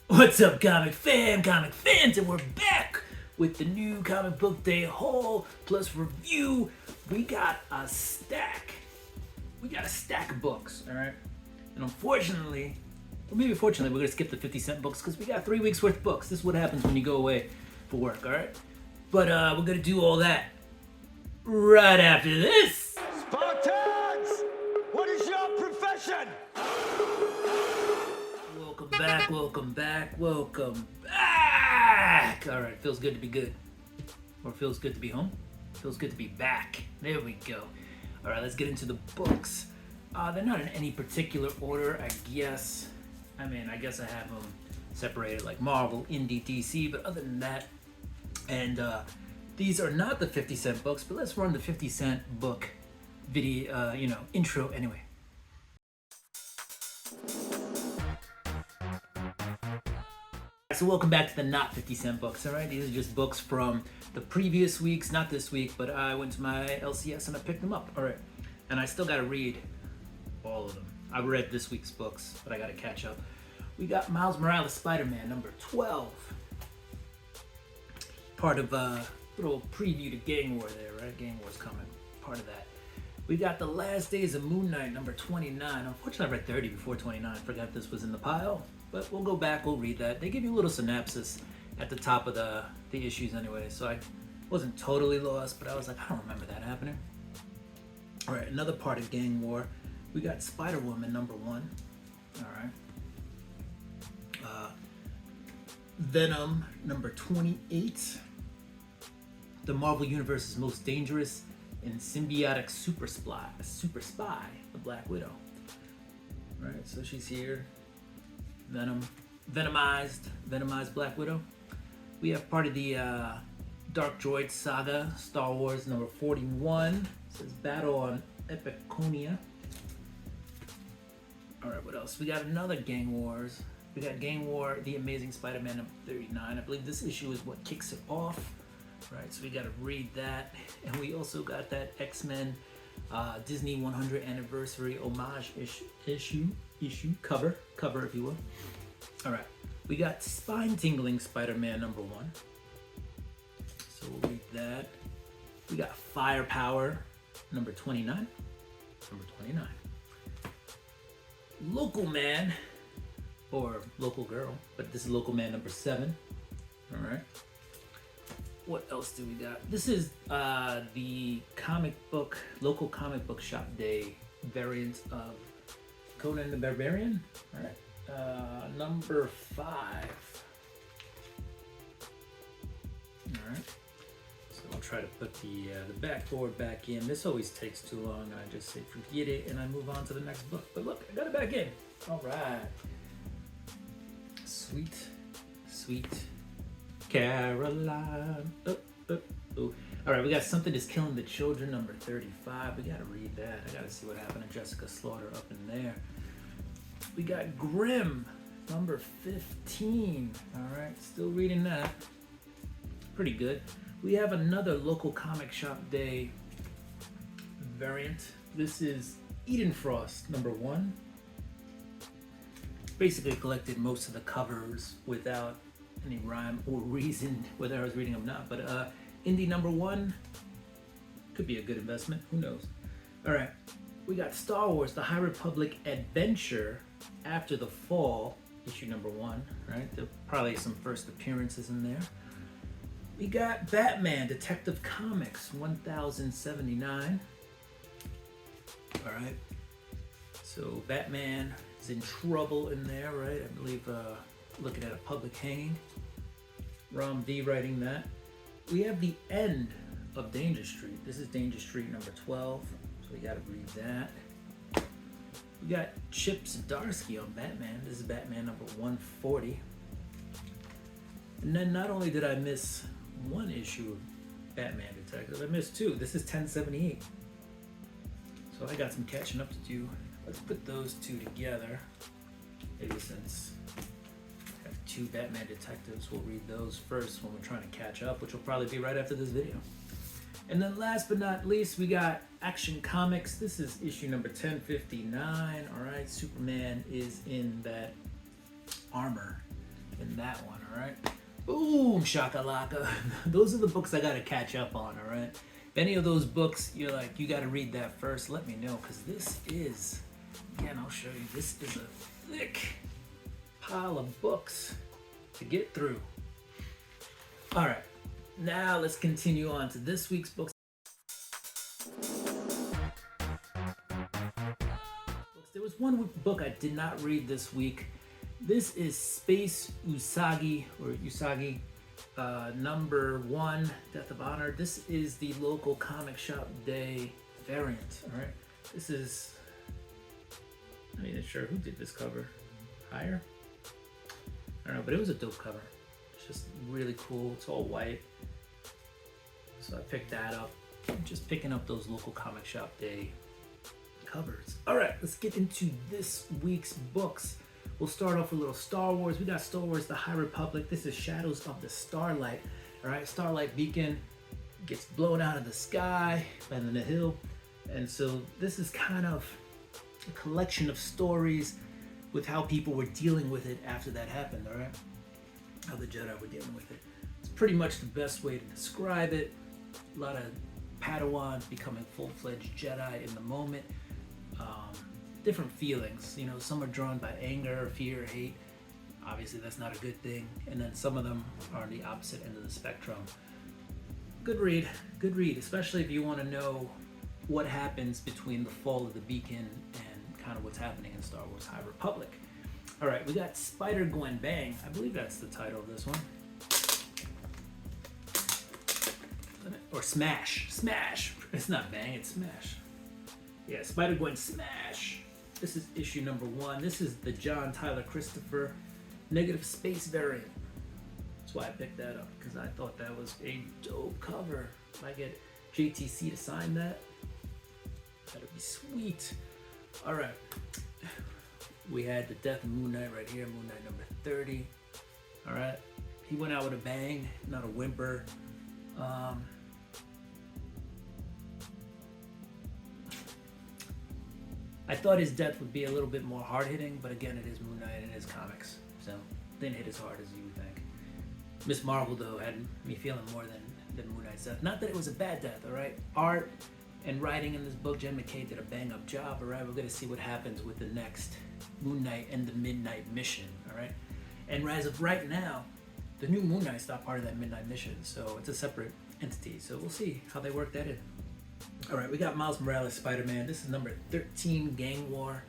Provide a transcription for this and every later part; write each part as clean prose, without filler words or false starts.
What's up, comic fans, and we're back with the new comic book day haul plus review. We got a stack of books, all right? And unfortunately, or maybe fortunately, we're gonna skip the 50-cent books because we got 3 weeks worth of books. This is what happens when you go away for work, all right? But we're gonna do all that right after this. Spartans! What is your profession? Welcome back. All right, feels good to be good. Or feels good to be home. Feels good to be back. There we go. All right, let's get into the books. They're not in any particular order, I guess. I guess I have them separated like Marvel, Indie, DC, but other than that, and these are not the 50-cent books, but let's run the 50-cent book video, intro anyway. So welcome back to the not 50-cent books, all right? These are just books from the previous weeks, not this week, but I went to my LCS and I picked them up, all right? And I still got to read all of them. I read this week's books, but I got to catch up. We got Miles Morales Spider-Man number 12. Part of a little preview to Gang War there, right? Gang War's coming, part of that. We got The Last Days of Moon Knight number 29. Unfortunately, I read 30 before 29. Forgot this was in the pile. But we'll go back, we'll read that. They give you a little synopsis at the top of the issues anyway, so I wasn't totally lost, but I was like, I don't remember that happening. All right, another part of Gang War. We got Spider-Woman number 1. All right. Venom number 28. The Marvel Universe's most dangerous and symbiotic super spy, the Black Widow. All right, so she's here. Venomized Black Widow. We have part of the Dark Droid saga, Star Wars number 41. It says Battle on Epiconia. Alright, what else? We got another Gang Wars. We got Gang War, The Amazing Spider-Man number 39. I believe this issue is what kicks it off. Right, so we got to read that. And we also got that X-Men Disney 100 anniversary homage issue cover if you will. All right, we got spine-tingling Spider-Man number 1, so we'll read that. We got Firepower number 29. Local Man, or Local Girl, but this is Local Man number 7. All right, what else do we got? This is the local comic book shop day variant of Conan the Barbarian. All right, number 5. All right, so I'll try to put the backboard back in. This always takes too long, and I just say forget it, and I move on to the next book. But look, I got it back in. All right, sweet Caroline. Oh. All right, we got Something Is Killing the Children, number 35. We got to read that. I got to see what happened to Jessica Slaughter up in there. We got Grimm, number 15. All right, still reading that. Pretty good. We have another local comic shop day variant. This is Eden Frost, number 1. Basically collected most of the covers without any rhyme or reason whether I was reading them or not, but Indie number 1 could be a good investment, who knows. All right, we got Star Wars The High Republic Adventure After the Fall, issue number 1, right? There'll probably some first appearances in there. We got Batman Detective Comics 1079. All right, so Batman is in trouble in there, right? I believe looking at a public hanging. Rom V writing that. We have the end of Danger Street. This is Danger Street number 12, so we gotta read that. We got Chip Zdarsky on Batman. This is Batman number 140. And then not only did I miss one issue of Batman Detective, I missed 2. This is 1078. So I got some catching up to do. Let's put those 2 together. Maybe since I have 2 Batman Detectives, we'll read those first when we're trying to catch up, which will probably be right after this video. And then last but not least, we got Action Comics. This is issue number 1059. All right, Superman is in that armor in that one, all right? Boom, shakalaka. Those are the books I gotta catch up on, all right? If any of those books you're like, you gotta read that first, let me know, because this is, again, I'll show you, this is a thick pile of books to get through. All right, now let's continue on to this week's books. There was one book I did not read this week. This is Space Usagi, or Usagi, number 1, Death of Honor. This is the local comic shop day variant, all right? This is, I'm not even sure who did this cover. Higher? I don't know, but it was a dope cover. It's just really cool. It's all white. So I picked that up. I'm just picking up those local comic shop day covers. All right, let's get into this week's books. We'll start off with a little Star Wars. We got Star Wars The High Republic. This is Shadows of the Starlight. All right, Starlight Beacon gets blown out of the sky, landing on the hill. And so this is kind of a collection of stories with how people were dealing with it after that happened, all right? How the Jedi were dealing with it. It's pretty much the best way to describe it. A lot of Padawans becoming full-fledged Jedi in the moment. Different feelings, you know, some are drawn by anger, fear, hate. Obviously that's not a good thing. And then some of them are on the opposite end of the spectrum. Good read, especially if you want to know what happens between the fall of the beacon and kind of what's happening in Star Wars High Republic. All right, we got Spider-Gwen Bang. I believe that's the title of this one. Or Smash. It's not Bang, it's Smash. Yeah, Spider-Gwen Smash. This is issue number 1. This is the John Tyler Christopher Negative Space variant. That's why I picked that up, because I thought that was a dope cover. If I get JTC to sign that, that'd be sweet. All right. We had the Death of Moon Knight right here, Moon Knight number 30. All right. He went out with a bang, not a whimper. I thought his death would be a little bit more hard-hitting, but again, it is Moon Knight and it is comics, so didn't hit as hard as you would think. Miss Marvel, though, had me feeling more than Moon Knight's death. Not that it was a bad death, all right? Art and writing in this book, Jen McKay did a bang-up job, all right? We're going to see what happens with the next Moon Knight and the Midnight Mission, all right? And as of right now, the new Moon Knight's not part of that Midnight Mission, so it's a separate entity, so we'll see how they work that in. All right, we got Miles Morales, Spider-Man. This is number 13, Gang War.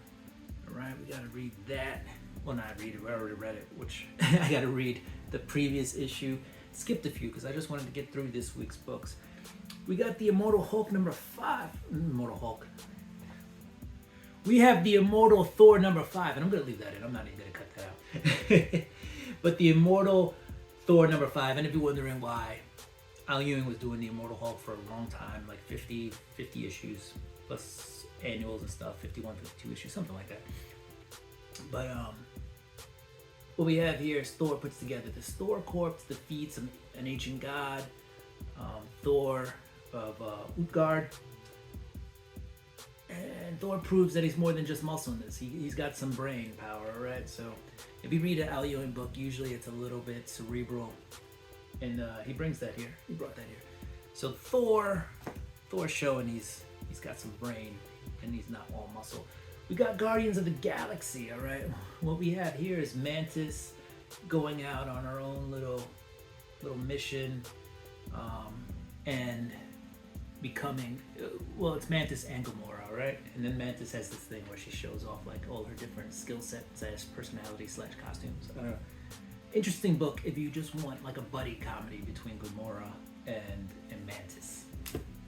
All right, we got to read that. Well, not read it. I already read it, which I got to read the previous issue. Skipped a few because I just wanted to get through this week's books. We got the Immortal Hulk number 5. Immortal Hulk. We have the Immortal Thor number 5, and I'm going to leave that in. I'm not even going to cut that out. But the Immortal Thor number 5, and if you're wondering why, Al Ewing was doing the Immortal Hulk for a long time, like 50 issues, plus annuals and stuff, 51, 52 issues, something like that. But what we have here is Thor puts together this Thor Corps, defeats an ancient god, Thor of Utgard. And Thor proves that he's more than just muscle in this. He's got some brain power, right? So if you read an Al Ewing book, usually it's a little bit cerebral. And he brings that here. He brought that here. So Thor's showing he's got some brain and he's not all muscle. We got Guardians of the Galaxy, all right? What we have here is Mantis going out on her own little mission and becoming, well, it's Mantis and Gamora, all right? And then Mantis has this thing where she shows off like all her different skill sets as personality / costumes. I don't know. Interesting book if you just want like a buddy comedy between Gamora and Mantis.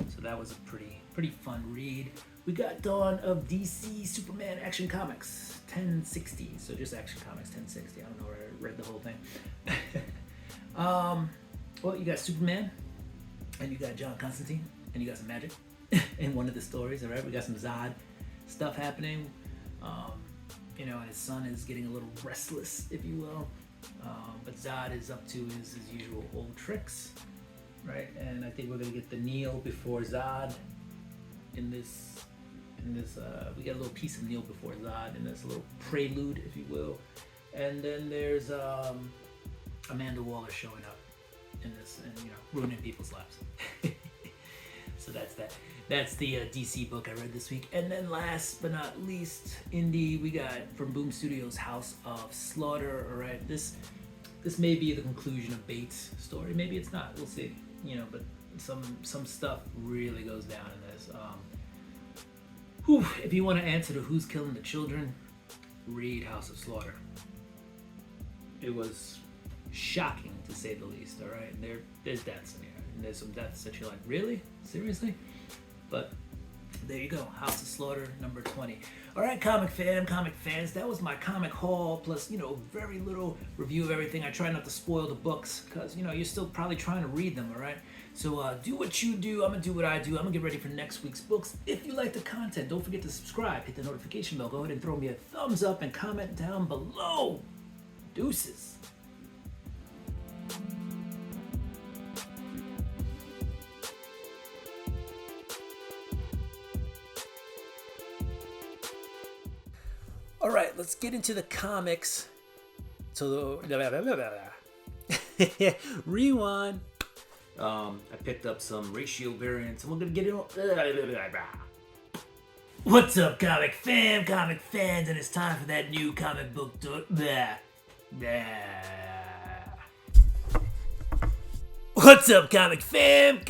So that was a pretty fun read. We got Dawn of DC Superman Action Comics 1060. So just Action Comics 1060. I don't know where I read the whole thing. Well, you got Superman and you got John Constantine and you got some magic in one of the stories. All right, we got some Zod stuff happening. You know, and his son is getting a little restless, if you will. But Zod is up to his usual old tricks, right? And I think we're gonna get the kneel before Zod in this. We got a little piece of kneel before Zod in this little prelude, if you will. And then there's Amanda Waller showing up in this and, you know, ruining people's lives. So that's that. That's the DC book I read this week. And then last but not least, indie, we got from Boom Studios, House of Slaughter. All right, this may be the conclusion of Bates' story. Maybe it's not. We'll see. You know, but some stuff really goes down in this. If you want to answer to who's killing the children, read House of Slaughter. It was shocking to say the least. All right, and there's deaths in here, and there's some deaths that you're like, really, seriously? But there you go, House of Slaughter number 20. All right, comic fans, that was my comic haul, plus, you know, very little review of everything. I try not to spoil the books, because, you know, you're still probably trying to read them, all right? So do what you do, I'm going to do what I do. I'm going to get ready for next week's books. If you like the content, don't forget to subscribe, hit the notification bell, go ahead and throw me a thumbs up and comment down below. Deuces. All right, let's get into the comics. So rewind. I picked up some ratio variants, and we're gonna get it on. What's up, comic fans, and it's time for that new comic book talk. What's up, comic fam?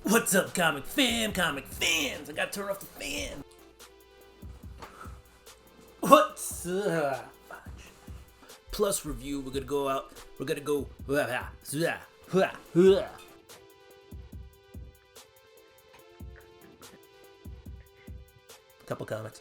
What's up, comic fans? I gotta turn off the fan. What's up? Plus review, we're gonna go out. We're gonna go. Couple comics.